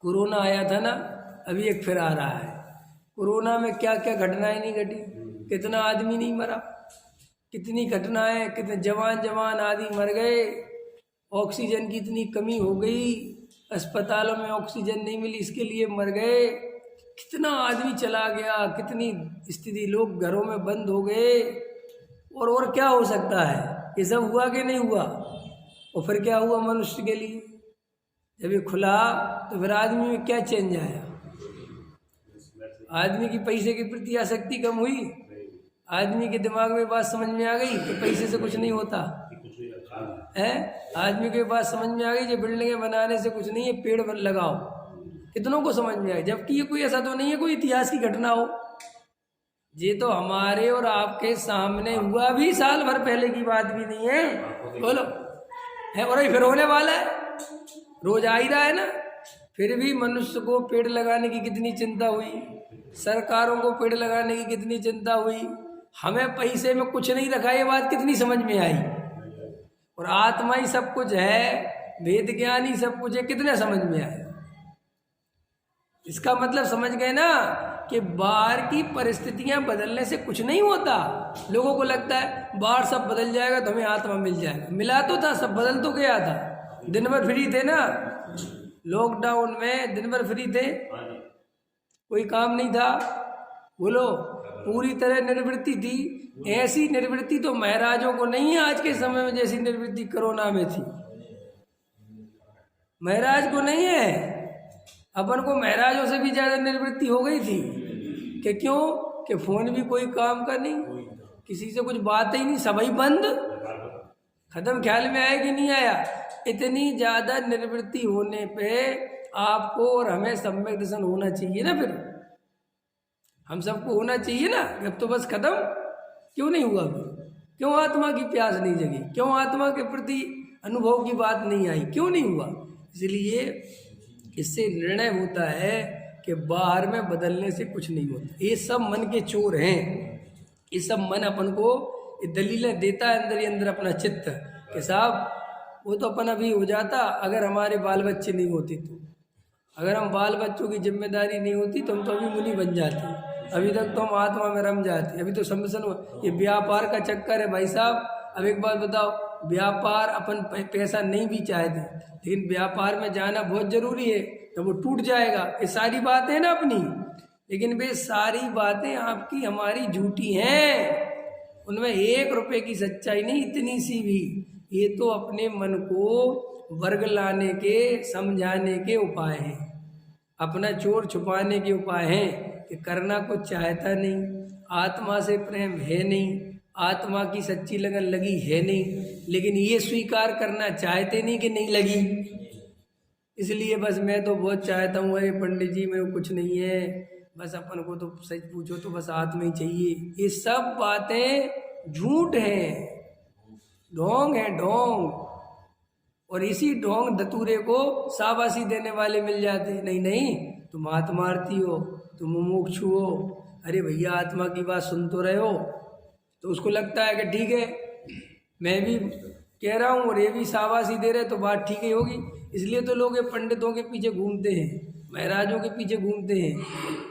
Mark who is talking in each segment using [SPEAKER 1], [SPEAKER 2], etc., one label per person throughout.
[SPEAKER 1] Corona आया था ना, अभी एक फिर आ रहा है। कोरोना में क्या क्या घटनाएं नहीं घटी, कितना आदमी नहीं मरा, कितनी घटनाएं, कितने जवान जवान आदमी मर गए, ऑक्सीजन की इतनी कमी हो गई, अस्पतालों में ऑक्सीजन नहीं मिली इसके लिए मर गए, कितना आदमी चला गया, कितनी स्थिति, लोग घरों में बंद हो गए। और क्या हो सकता है, ये सब हुआ कि नहीं हुआ? और फिर क्या हुआ मनुष्य के लिए? जब ये खुला तो फिर आदमी में क्या चेंज आया? आदमी की पैसे के प्रति आसक्ति कम हुई, आदमी के दिमाग में बात समझ में आ गई कि पैसे से कुछ नहीं होता है। आदमी के बात समझ में आ गई कि बिल्डिंगें बनाने से कुछ नहीं है, पेड़ लगाओ। कितनों को समझ में आए? जबकि ये कोई ऐसा तो नहीं है कोई इतिहास की घटना हो, ये तो हमारे और आपके सामने हुआ भी साल भर पहले की बात भी नहीं है। बोलो है, और फिर होने वाला है, रोज आ ही रहा है ना। फिर भी मनुष्य को पेड़ लगाने की कितनी चिंता हुई, सरकारों को पेड़ लगाने की कितनी चिंता हुई, हमें पैसे में कुछ नहीं रखा, ये बात कितनी समझ में आई। और आत्मा ही सब कुछ है, वेद ज्ञान ही सब कुछ है, कितने समझ में आया। इसका मतलब समझ गए ना कि बाहर की परिस्थितियां बदलने से कुछ नहीं होता। लोगों को लगता है बाहर सब बदल जाएगा तो हमें आत्मा मिल जाएगा, मिला तो था, सब बदल तो गया था। दिन भर फ्री थे ना, लॉकडाउन में दिन भर फ्री थे, कोई काम नहीं था। बोलो, पूरी तरह निर्वृत्ति थी। ऐसी निर्वृत्ति तो महाराजों को नहीं है आज के समय में जैसी निर्वृत्ति कोरोना में थी। महाराज को नहीं है, अपन को महाराजों से भी ज्यादा निर्वृत्ति हो गई थी कि क्यों कि फोन भी कोई काम का नहीं, किसी से कुछ बात ही नहीं, सभी बंद, खत्म। ख्याल में आया कि नहीं आया? इतनी ज्यादा निर्वृत्ति होने पे आपको और हमें सम्यक दर्शन होना चाहिए ना, फिर हम सबको होना चाहिए ना। अब तो बस खत्म क्यों नहीं हुआ? क्यों आत्मा की प्यास नहीं जगी? क्यों आत्मा के प्रति अनुभव की बात नहीं आई? क्यों नहीं हुआ? इसलिए इससे निर्णय होता है कि बाहर में बदलने से कुछ नहीं होता। ये सब मन के चोर हैं, ये सब मन अपन को दलीलें देता है अंदर ही अंदर अपना चित्त कि साहब वो तो अपन अभी हो जाता अगर हमारे बाल बच्चे नहीं होते तो, अगर हम बाल बच्चों की जिम्मेदारी नहीं होती तो हम तो अभी मुनि बन जाते, अभी तक तो हम आत्मा में रम जाते। अभी तो सम्मिशन, ये व्यापार का चक्कर है भाई साहब। अब एक बात बताओ, व्यापार अपन पैसा नहीं भी चाहते, लेकिन व्यापार में जाना बहुत जरूरी है, तो वो टूट जाएगा। ये सारी बातें हैं ना अपनी, लेकिन वे सारी बातें आपकी हमारी झूठी हैं, उनमें 1 रुपए की सच्चाई नहीं, इतनी सी भी। ये तो अपने मन को वर्ग लाने के, समझाने के उपाय हैं, अपना चोर छुपाने के उपाय हैं कि करना कुछ चाहता नहीं, आत्मा से प्रेम है नहीं, आत्मा की सच्ची लगन लगी है नहीं, लेकिन ये स्वीकार करना चाहते नहीं कि नहीं लगी। इसलिए बस मैं तो बहुत चाहता हूँ, अरे पंडित जी मेरे को कुछ नहीं है, बस अपन को तो सच पूछो तो बस आत्मा ही चाहिए। ये सब बातें झूठ हैं, ढोंग है, ढोंग। और इसी ढोंग धतूरे को शाबाशी देने वाले मिल जाते। नहीं नहीं, तुम आत्मार्थी हो, तुम मुमुक्षु हो, अरे भैया आत्मा की बात सुन तो रहे हो। तो उसको लगता है कि ठीक है, मैं भी कह रहा हूँ और ये भी शाबाशी दे रहे तो बात ठीक ही होगी। इसलिए तो लोग ये पंडितों के पीछे घूमते हैं, महाराजों के पीछे घूमते हैं,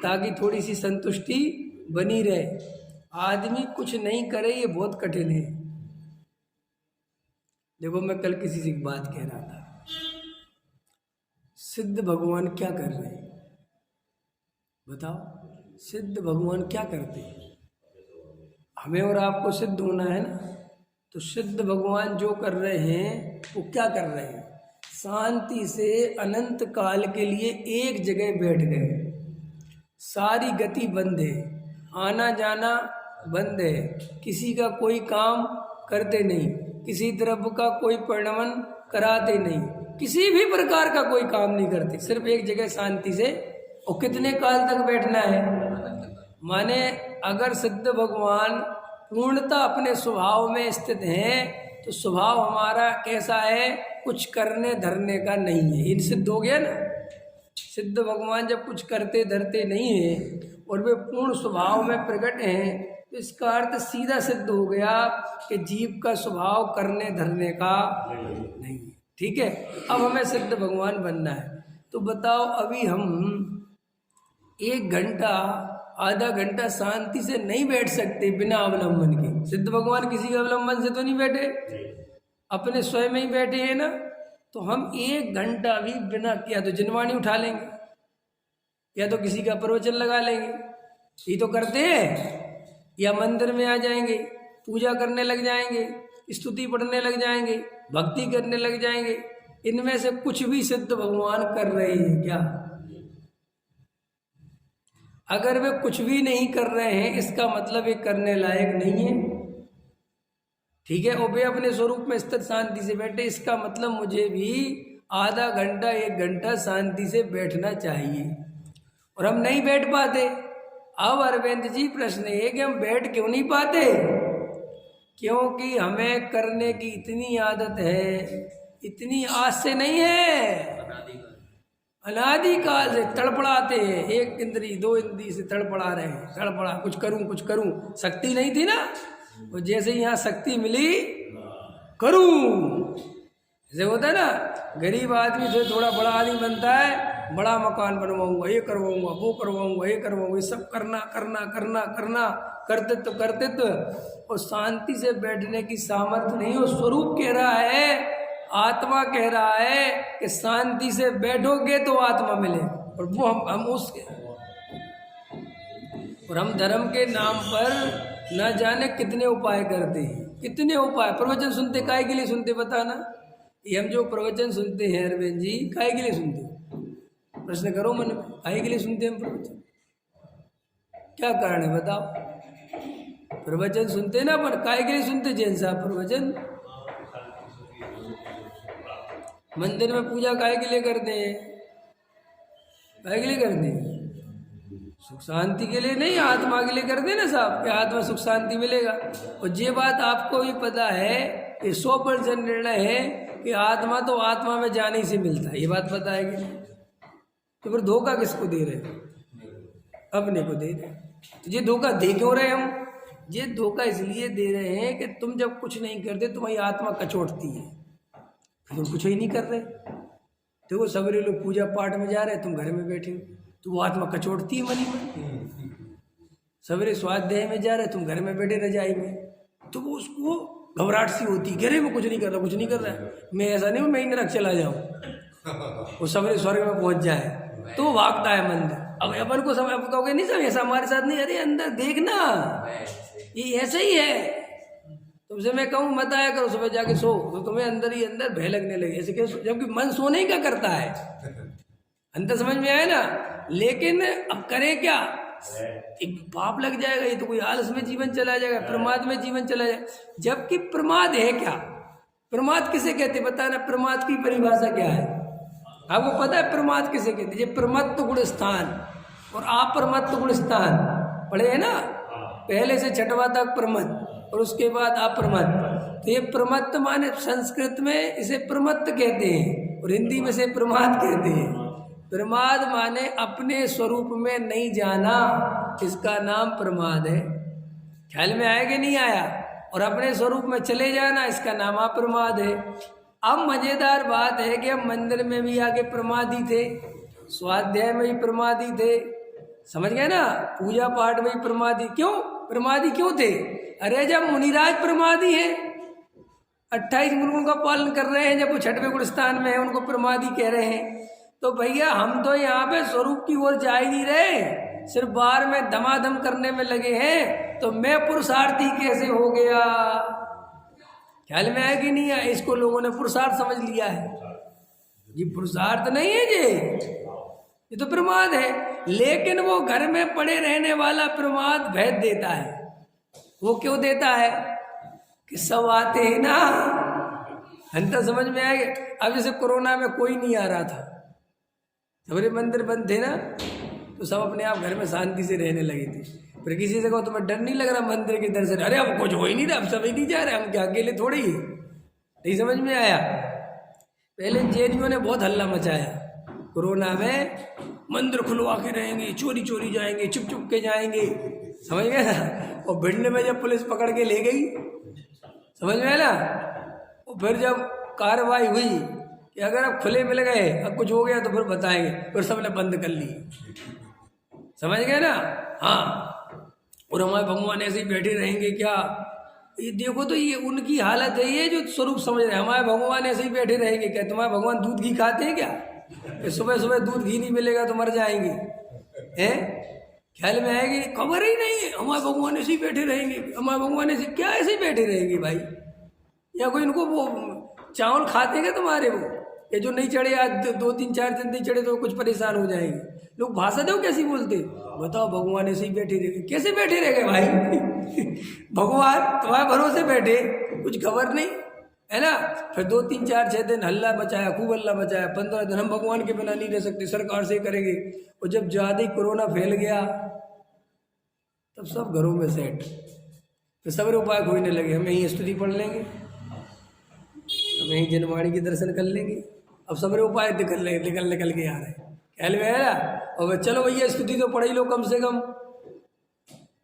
[SPEAKER 1] ताकि थोड़ी सी संतुष्टि बनी रहे। आदमी कुछ नहीं करे ये बहुत कठिन है। देखो, मैं कल किसी से बात कह रहा था, सिद्ध भगवान क्या कर रहे हैं बताओ? सिद्ध भगवान क्या करते हैं? हमें और आपको सिद्ध होना है ना, तो सिद्ध भगवान जो कर रहे हैं वो क्या कर रहे हैं? शांति से अनंत काल के लिए एक जगह बैठ गए, सारी गति बंद है, आना जाना बंद है, किसी का कोई काम करते नहीं, किसी द्रव्य का कोई परिणमन कराते नहीं, किसी भी प्रकार का कोई काम नहीं करते, सिर्फ एक जगह शांति से। और कितने काल तक बैठना है? माने अगर सिद्ध भगवान पूर्णता अपने स्वभाव में स्थित हैं तो स्वभाव हमारा कैसा है? कुछ करने धरने का नहीं है। इन सिद्ध हो गया ना, सिद्ध भगवान जब कुछ करते धरते नहीं है और वे पूर्ण स्वभाव में प्रकट हैं, तो इसका अर्थ सीधा सिद्ध हो गया कि जीव का स्वभाव करने धरने का नहीं है। ठीक है, अब हमें सिद्ध भगवान बनना है। तो बताओ अभी हम 1 घंटा आधा घंटा शांति से नहीं बैठ सकते बिना अवलंबन के। सिद्ध भगवान किसी के अवलंबन से तो नहीं बैठे, अपने स्वयं ही बैठे हैं ना। तो हम 1 घंटा भी बिना, या तो जिनवाणी उठा लेंगे या तो किसी का प्रवचन लगा लेंगे, ये तो करते हैं, या मंदिर में आ जाएंगे, पूजा करने लग जाएंगे, स्तुति पढ़ने लग जाएंगे, भक्ति करने लग जाएंगे। इनमें से कुछ भी सिद्ध भगवान कर रहे हैं क्या? अगर वे कुछ भी नहीं कर रहे हैं इसका मतलब ये करने लायक नहीं है, ठीक है। और वे अपने स्वरूप में स्थिर शांति से बैठे, इसका मतलब मुझे भी आधा घंटा 1 घंटा शांति से बैठना चाहिए, और हम नहीं बैठ पाते। अब अरविंद जी प्रश्न ये कि हम बैठ क्यों नहीं पाते? क्योंकि हमें करने की इतनी आदत है, इतनी आज से नहीं है, अनादिकाल से तड़पड़ाते हैं। 1 इंद्री 2 इंद्री से तड़पड़ा रहे हैं, तड़पड़ा कुछ करूं। शक्ति नहीं थी ना, और जैसे यहाँ शक्ति मिली करूं, जैसे होता है ना, गरीब आदमी से थोड़ा बड़ा आदमी बनता है, बड़ा मकान बनवाऊंगा, ये करवाऊंगा, वो करवाऊंगा, ये करवाऊंगा, ये सब करना करते तो और शांति से बैठने की सामर्थ्य नहीं हो। स्वरूप कह रहा है, आत्मा कह रहा है कि शांति से बैठोगे तो आत्मा मिले, और वो हम उसके, और हम धर्म के नाम पर न जाने कितने उपाय करते हैं, कितने उपाय। प्रवचन सुनते काहे के लिए सुनते पता ना? ये हम जो प्रवचन सुनते हैं अरविंद जी, काहे के लिए सुनते? प्रश्न करो मन में, काहे के लिए सुनते हैं प्रवचन? क्या कारण है बताओ? प्रवचन सुनते ना, पर काहे के लिए सुनते जैन साहब प्रवचन? मंदिर में पूजा काहे के लिए करते हैं? काहे के लिए करते हैं? सुख शांति के लिए नहीं, आत्मा के लिए करते हैं ना साहब, कि आत्मा सुख शांति मिलेगा। और ये बात आपको भी पता है कि 100% निर्णय है कि आत्मा तो आत्मा में जाने से मिलता है, ये बात पता है कि नहीं? तो फिर धोखा किसको दे रहे? अपने को दे रहे। तो ये धोखा दे क्यों रहे हम? ये धोखा इसलिए दे रहे हैं कि तुम जब कुछ नहीं करते तुम्हारी आत्मा कचोटती है, फिर तुम कुछ ही नहीं कर रहे। देखो सवेरे लोग पूजा पाठ में जा रहे हैं, तुम घर में बैठे हो, तो वो आत्मा कचोटती है मन ही मन। सवेरे स्वाध्याय में जा रहे, तुम घर में बैठे रजाई में, तो वो उसको घबराहट सी होती है, घरे में कुछ नहीं कर रहा है। मैं ऐसा नहीं हूँ मैं नरक चला जाऊँ, वो सवेरे स्वर्ग में पहुंच जाए, तो वो भागता है मंदिर। अब अपन को समझ कहोगे नहीं सब ऐसा हमारे साथ नहीं, अरे अंदर देखना ये ऐसा ही है। तुमसे मैं कहूँ मत आया करो सुबह जाके सो, तो तुम्हें अंदर ही अंदर भय लगने लगे, ऐसे कैसे? जबकि मन सोने का करता है, अंदर समझ में आया ना। लेकिन अब करे क्या? एक पाप लग जाएगा, ये तो कोई आलस में जीवन चला जाएगा, प्रमाद में जीवन चला जाएगा। जबकि प्रमाद है क्या? प्रमाद किसे कहते बताना? प्रमाद की परिभाषा क्या है आपको पता है? प्रमाद किसे कहते? ये प्रमत्त गुण स्थान और अप्रमत्त गुण स्थान पढ़े है ना, पहले से 6वां तक प्रमत्त और उसके बाद अप्रमत्त। तो ये प्रमत्त माने संस्कृत में इसे प्रमत्त कहते हैं और हिंदी में से प्रमाद कहते हैं। प्रमाद माने अपने स्वरूप में नहीं जाना, इसका नाम प्रमाद है। ख्याल में आया कि नहीं आया? और अपने स्वरूप में चले जाना, इसका नाम अप्रमाद है। अब मजेदार बात है कि हम मंदिर में भी आके प्रमादी थे, स्वाध्याय में भी प्रमादी थे, समझ गए ना, पूजा पाठ में भी प्रमादी। क्यों प्रमादी क्यों थे? अरे जब मुनिराज प्रमादी है, 28 गुरुओं का पालन कर रहे हैं, जब वो 6वें गुण स्थान में है उनको प्रमादी कह रहे हैं, तो भैया हम तो यहाँ पे स्वरूप की ओर जा ही नहीं रहे, सिर्फ बाहर में धमाधम करने में लगे हैं। तो मैं पुरुषार्थी कैसे हो गया? ख्याल में आया कि नहीं आया? इसको लोगों ने पुरुषार्थ समझ लिया है। ये पुरुषार्थ नहीं है, ये तो प्रमाद है। लेकिन वो घर में पड़े रहने वाला प्रमाद भेद देता है। वो क्यों देता है? कि सब आते हैं ना, अंतर समझ में आएगा। अब जैसे कोरोना में कोई नहीं आ रहा था, सबरे मंदिर बंद थे ना, तो सब अपने आप घर में शांति से रहने लगे थे। फिर किसी से कहो तुम्हें डर नहीं लग रहा मंदिर के दर्शन? अरे अब कुछ हो ही नहीं रहा, अब सभी नहीं जा रहे, हम क्या अकेले थोड़ी है? नहीं समझ में आया? पहले जैनियों ने बहुत हल्ला मचाया कोरोना में, मंदिर खुलवा के रहेंगे, चोरी चोरी जाएंगे, चुप चुप के जाएंगे, समझ गए ना। और भिंड में जब पुलिस पकड़ के ले गई, समझ में आया ना, और फिर जब कार्रवाई हुई कि अगर आप खुले मिल गए, अब कुछ हो गया तो फिर बताएंगे, फिर सबने बंद कर ली। समझ गए ना? हाँ। और हमारे भगवान ऐसे ही बैठे रहेंगे क्या? ये देखो तो ये उनकी हालत है, ये जो स्वरूप समझ रहे हैं। हमारे भगवान ऐसे ही बैठे रहेंगे क्या? तुम्हारे भगवान दूध घी खाते हैं क्या? कि सुबह सुबह दूध घी नहीं मिलेगा तो मर जाएंगे? हैं? ख्याल में आएगी? खबर ही नहीं है। हमारे भगवान ऐसे ही बैठे रहेंगे, हमारे भगवान ऐसे क्या ऐसे ही बैठे रहेंगे भाई? या कोई इनको वो चावल खाते क्या तुम्हारे? वो ये जो नहीं चढ़े आज 2-3-4 दिन नहीं चढ़े तो कुछ परेशान हो जाएंगे। लोग भाषा दो कैसी बोलते, बताओ भगवान ऐसे ही बैठे रहे? कैसे बैठे रह गए भाई? भगवान तुम्हारे भरोसे बैठे, कुछ खबर नहीं है ना? फिर 2-3-4-6 दिन हल्ला बचाया, खूब हल्ला बचाया। 15 दिन हम भगवान के बिना नहीं रह सकते, सरकार से करेंगे। और जब ज़्यादा ही कोरोना फैल गया तब सब घरों में सेट, तो सब उपाय खोजने लगे। हम यहीं स्तुति पढ़ लेंगे, हम यहीं जनवाणी के दर्शन कर लेंगे। अब सब उपाय निकल के आ रहे हैं। ख्याल में है ना? और चलो भैया स्तुति तो पढ़ ही लो कम से कम।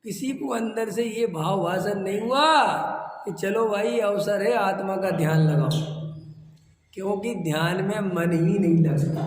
[SPEAKER 1] किसी को अंदर से ये भाव भाषण नहीं हुआ कि चलो भाई अवसर है आत्मा का ध्यान लगाओ, क्योंकि ध्यान में मन ही नहीं लगता।